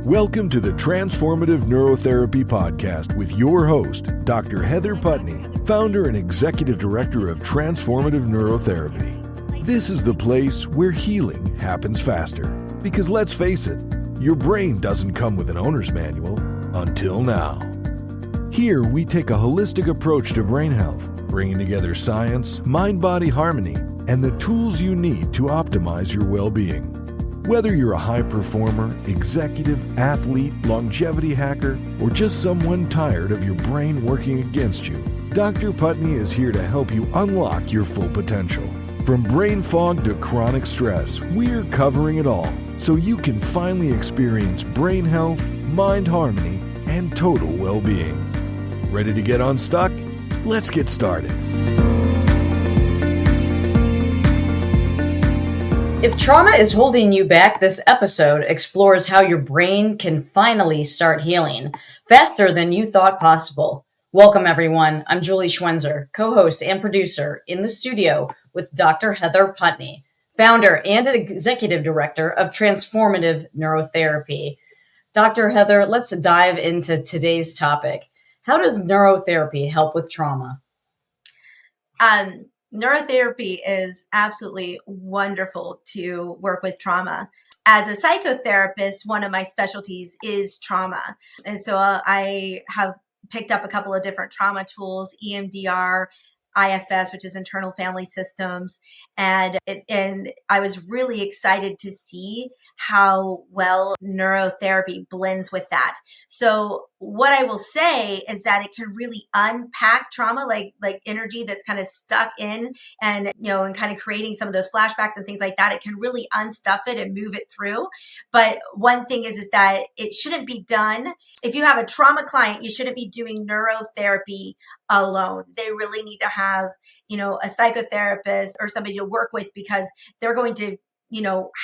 Welcome to the Transformative Neurotherapy Podcast with your host, Dr. Heather Putney, founder and executive director of Transformative Neurotherapy. This is the place where healing happens faster. Because let's face it, your brain doesn't come with an owner's manual until now. Here, we take a holistic approach to brain health, bringing together science, mind-body harmony, and the tools you need to optimize your well-being. Whether you're a high performer, executive, athlete, longevity hacker, or just someone tired of your brain working against you, Dr. Putney is here to help you unlock your full potential. From brain fog to chronic stress, we're covering it all so you can finally experience brain health, mind harmony, and total well-being. Ready to get unstuck? Let's get started. If trauma is holding you back, this episode explores how your brain can finally start healing faster than you thought possible. Welcome, everyone. I'm Julie Schwenzer, co-host and producer in the studio with Dr. Heather Putney, founder and executive director of Transformative Neurotherapy. Dr. Heather, let's dive into today's topic. How does neurotherapy help with trauma? Neurotherapy is absolutely wonderful to work with trauma. As a psychotherapist, one of my specialties is trauma. And so I have picked up a couple of different trauma tools, EMDR, IFS, which is internal family systems. And I was really excited to see how well neurotherapy blends with that. So what I will say is that it can really unpack trauma, like energy that's kind of stuck in and kind of creating some of those flashbacks and things like that. It can really unstuff it and move it through. But one thing is that it shouldn't be done. If you have a trauma client, you shouldn't be doing neurotherapy alone. They really need to have, a psychotherapist or somebody to work with, because they're going to,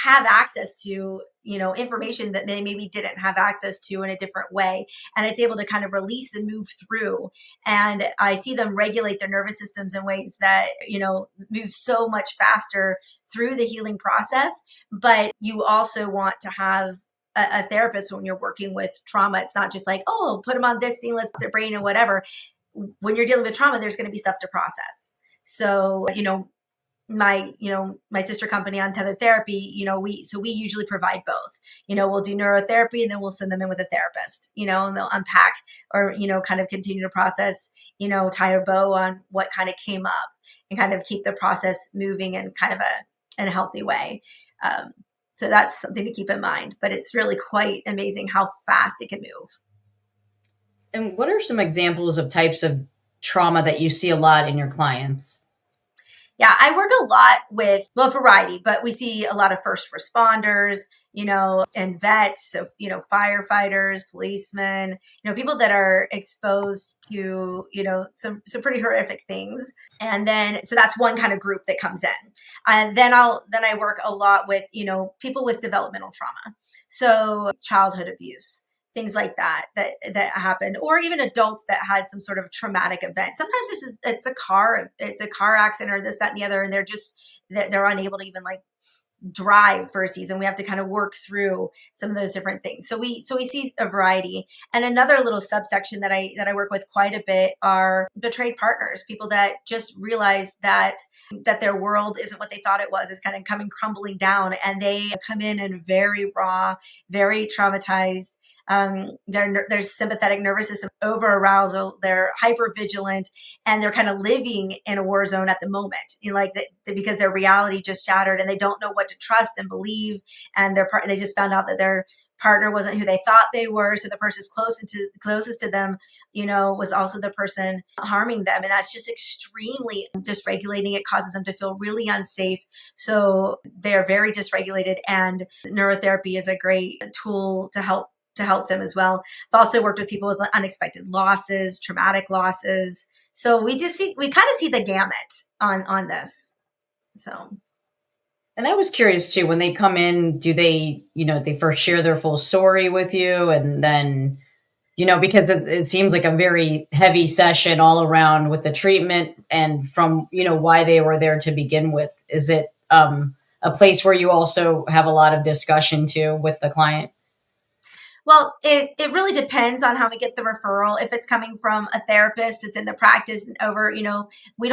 have access to, information that they maybe didn't have access to in a different way. And it's able to kind of release and move through. And I see them regulate their nervous systems in ways that, move so much faster through the healing process. But you also want to have a therapist when you're working with trauma. It's not just like, oh, put them on this thing, let's put their brain and whatever. When you're dealing with trauma, there's going to be stuff to process. So, my sister company on Tether Therapy, we usually provide both. We'll do neurotherapy and then we'll send them in with a therapist, and they'll unpack or, kind of continue to process, tie a bow on what kind of came up and kind of keep the process moving in kind of in a healthy way. So that's something to keep in mind, but it's really quite amazing how fast it can move. And what are some examples of types of trauma that you see a lot in your clients? Yeah, I work a lot with, a variety, but we see a lot of first responders, and vets, so, firefighters, policemen, people that are exposed to, some pretty horrific things. And then, so that's one kind of group that comes in. And then I work a lot with, people with developmental trauma. So childhood abuse, things like that happened, or even adults that had some sort of traumatic event. Sometimes it's a car accident or this, that, and the other, and they're unable to even like drive for a season. We have to kind of work through some of those different things. So we see a variety. And another little subsection that I work with quite a bit are betrayed partners, people that just realize that their world isn't what they thought it was. It's kind of crumbling down, and they come in and very raw, very traumatized. Their sympathetic nervous system over arousal, they're hypervigilant, and they're kind of living in a war zone at the moment, because their reality just shattered and they don't know what to trust and believe. And they just found out that their partner wasn't who they thought they were. So the person closest to them, was also the person harming them. And that's just extremely dysregulating. It causes them to feel really unsafe. So they're very dysregulated, and neurotherapy is a great tool to help them as well. I've also worked with people with unexpected losses, traumatic losses. So we kind of see the gamut on this. So. And I was curious too, when they come in, do they, they first share their full story with you, and then, because it seems like a very heavy session all around with the treatment and from, why they were there to begin with. Is it a place where you also have a lot of discussion too with the client? Well, it really depends on how we get the referral. If it's coming from a therapist that's in the practice and over, we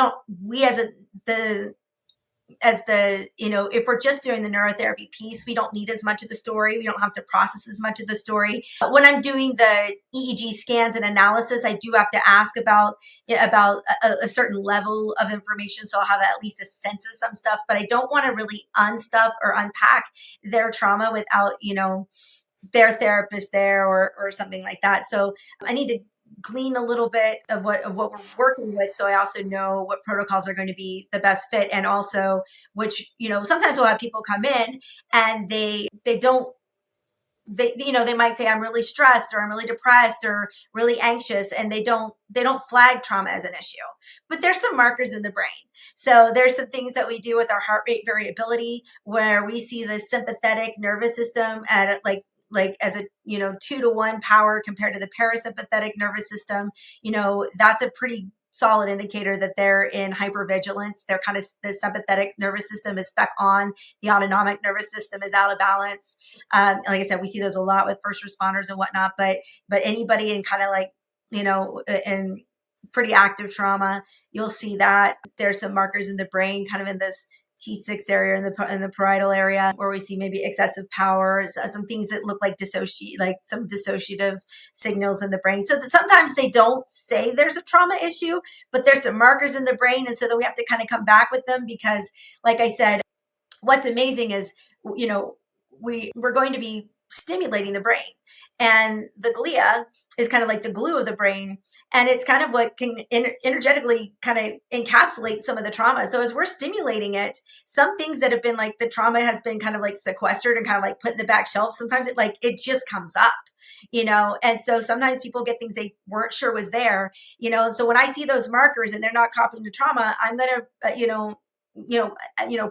if we're just doing the neurotherapy piece, we don't need as much of the story. We don't have to process as much of the story. But when I'm doing the EEG scans and analysis, I do have to ask about a certain level of information. So I'll have at least a sense of some stuff, but I don't want to really unstuff or unpack their trauma without, their therapist there or something like that. So I need to glean a little bit of what we're working with, so I also know what protocols are going to be the best fit, and also which sometimes we'll have people come in and they might say, I'm really stressed or I'm really depressed or really anxious, and they don't flag trauma as an issue, but there's some markers in the brain. So there's some things that we do with our heart rate variability where we see the sympathetic nervous system at as a 2-to-1 power compared to the parasympathetic nervous system. That's a pretty solid indicator that they're in hypervigilance. They're kind of, the sympathetic nervous system is stuck on, the autonomic nervous system is out of balance. Like I said, we see those a lot with first responders and whatnot, but anybody in kind of in pretty active trauma, you'll see that there's some markers in the brain, kind of in this T6 area in the parietal area, where we see maybe excessive power, some things that look like some dissociative signals in the brain. So that sometimes they don't say there's a trauma issue, but there's some markers in the brain. And so then we have to kind of come back with them because, like I said, what's amazing is, we're going to be stimulating the brain, and the glia is kind of like the glue of the brain, and it's kind of what can energetically kind of encapsulate some of the trauma. So as we're stimulating it, some things that have been like the trauma has been kind of like sequestered and kind of like put in the back shelf. Sometimes it just comes up, and so sometimes people get things they weren't sure was there, so when I see those markers and they're not copying the trauma, I'm going to,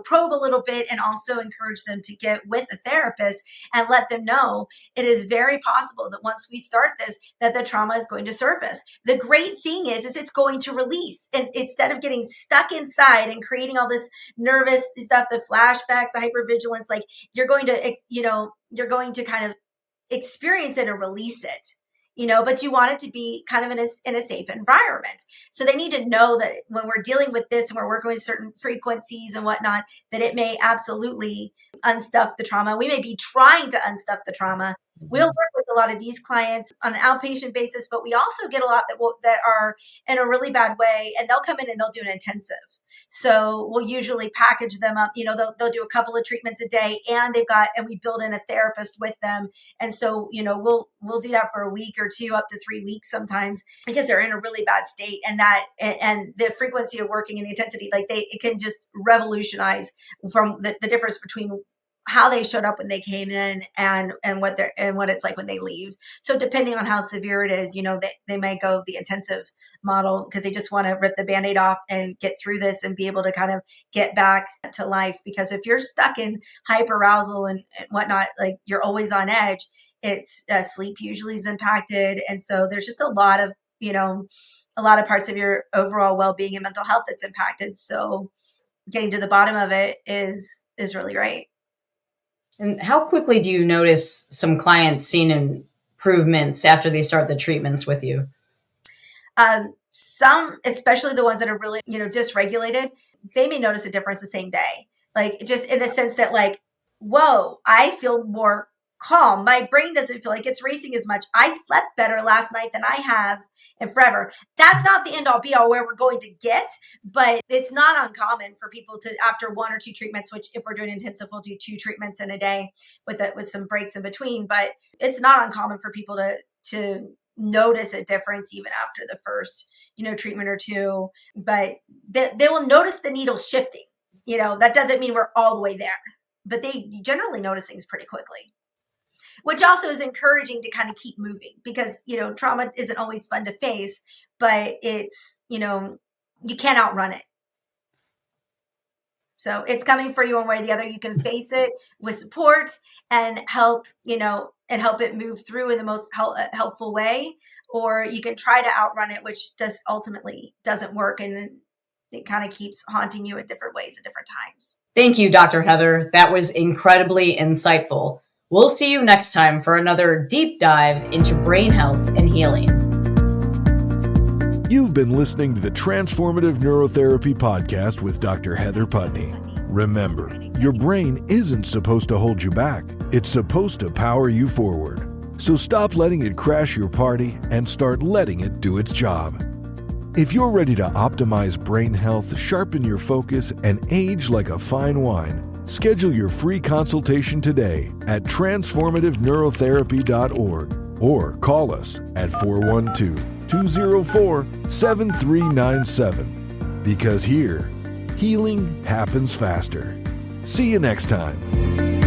probe a little bit and also encourage them to get with a therapist and let them know it is very possible that once we start this, that the trauma is going to surface. The great thing is it's going to release, and instead of getting stuck inside and creating all this nervous stuff, the flashbacks, the hypervigilance, like you're going to kind of experience it and release it. But you want it to be kind of in a safe environment. So they need to know that when we're dealing with this and we're working with certain frequencies and whatnot, that it may absolutely unstuff the trauma. We may be trying to unstuff the trauma. We'll work with a lot of these clients on an outpatient basis, but we also get a lot that are in a really bad way, and they'll come in and they'll do an intensive. So we'll usually package them up. They'll do a couple of treatments a day, and we build in a therapist with them. And so, we'll do that for a week or two, up to 3 weeks sometimes, because they're in a really bad state, and the frequency of working and the intensity, it can just revolutionize from the difference between how they showed up when they came in and what it's like when they leave. So depending on how severe it is, they may go the intensive model because they just want to rip the Band-Aid off and get through this and be able to kind of get back to life. Because if you're stuck in hyperarousal and whatnot, like you're always on edge, it's sleep usually is impacted. And so there's just a lot of parts of your overall well-being and mental health that's impacted. So getting to the bottom of it is really great. And how quickly do you notice some clients seeing improvements after they start the treatments with you? Some, especially the ones that are really, dysregulated, they may notice a difference the same day. Like just in the sense that whoa, I feel more calm. My brain doesn't feel like it's racing as much. I slept better last night than I have in forever. That's not the end all be all where we're going to get, but it's not uncommon for people to, after 1 or 2 treatments, which if we're doing intensive, we'll do 2 treatments in a day with some breaks in between. But it's not uncommon for people to notice a difference even after the first, treatment or 2, but they will notice the needle shifting. That doesn't mean we're all the way there, but they generally notice things pretty quickly, which also is encouraging to kind of keep moving because, trauma isn't always fun to face, but it's, you can't outrun it. So it's coming for you one way or the other. You can face it with support and help it move through in the most helpful way, or you can try to outrun it, which just ultimately doesn't work. And then it kind of keeps haunting you in different ways at different times. Thank you, Dr. Heather. That was incredibly insightful. We'll see you next time for another deep dive into brain health and healing. You've been listening to the Transformative Neurotherapy Podcast with Dr. Heather Putney. Remember, your brain isn't supposed to hold you back. It's supposed to power you forward. So stop letting it crash your party and start letting it do its job. If you're ready to optimize brain health, sharpen your focus, and age like a fine wine, schedule your free consultation today at transformativeneurotherapy.org or call us at 412-204-7397. Because here, healing happens faster. See you next time.